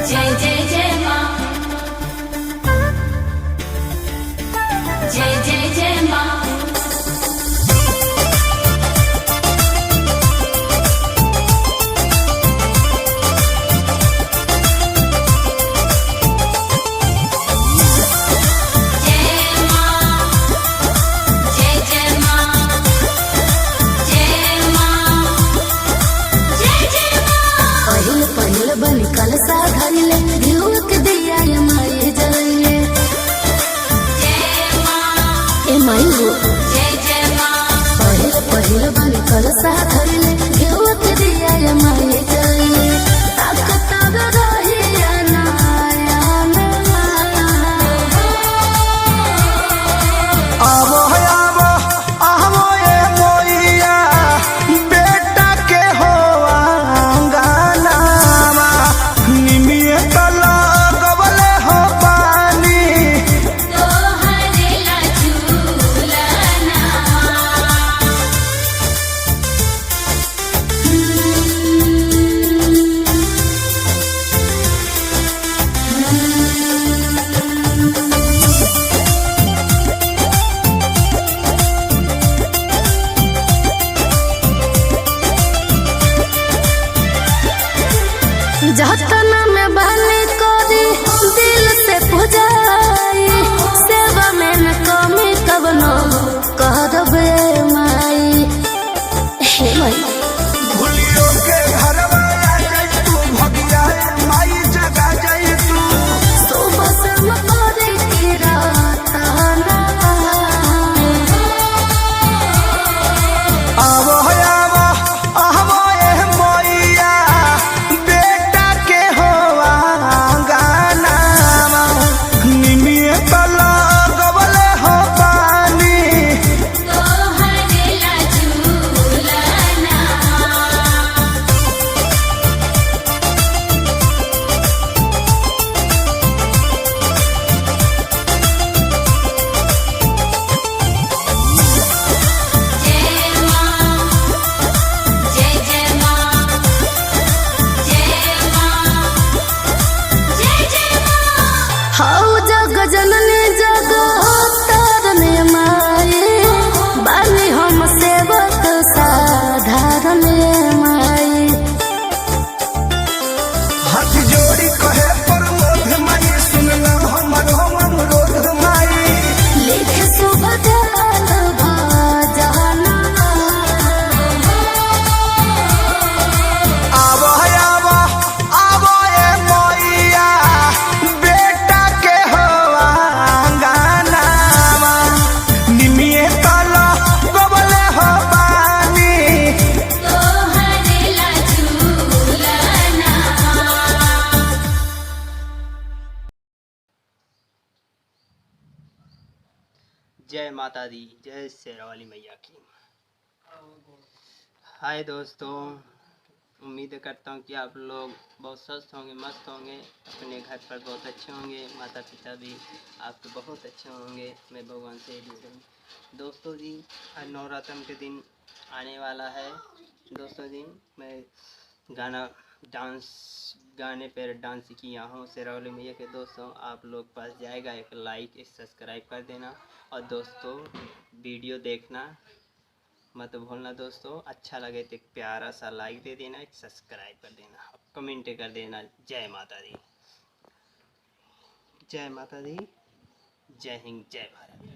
जय जय जय माँ, जय जय जय माँ। कलसा धरले भिउक दिया ये माई जलले ए माई हो पहिल पहिल बन कलसा धरले भिउक दिया ये माई जलले ताकत रही जतना में बने कोरी दिल से पुजाई सेवा में न कमी कबनो करबे माई हे माई भूलियो के घरवा आ जाई तू भगिया माई जगा जाई तू सुबह शाम करे की रात ना आवो आवो आवो ए मोइया बेटा के होवा गाना निमिए तला गबले हो पानी हाउ जग जननी जग तारने माए बानी हम सेवक साधारण माए हाथ जोड़ी कहे प्रमोद माई सुनना हमर अनुरोध माई लिख सुभद्राल भजना आवो आवो आवो ए मोइया बेटा के होवा गाना निमिए तला गबले हो पानी जय माता दी, जय शेरावाली मैया की। हाय दोस्तों, उम्मीद करता हूँ कि आप लोग बहुत स्वस्थ होंगे, मस्त होंगे, अपने घर पर बहुत अच्छे होंगे, माता पिता भी आपके बहुत अच्छे होंगे। मैं भगवान से यही दुआ करूँ। दोस्तों जी, आज नवरात्र के दिन आने वाला है। दोस्तों जी, मैं गाने पर डांस किया हूँ शेरावाली मैया के। दोस्तों, आप लोग पास जाएगा, एक लाइक एक सब्सक्राइब कर देना, और दोस्तों वीडियो देखना मत भूलना। दोस्तों, अच्छा लगे तो एक प्यारा सा लाइक दे देना, एक सब्सक्राइब कर देना, कमेंट कर देना। जय माता दी, जय माता दी, जय हिंद, जय भारत।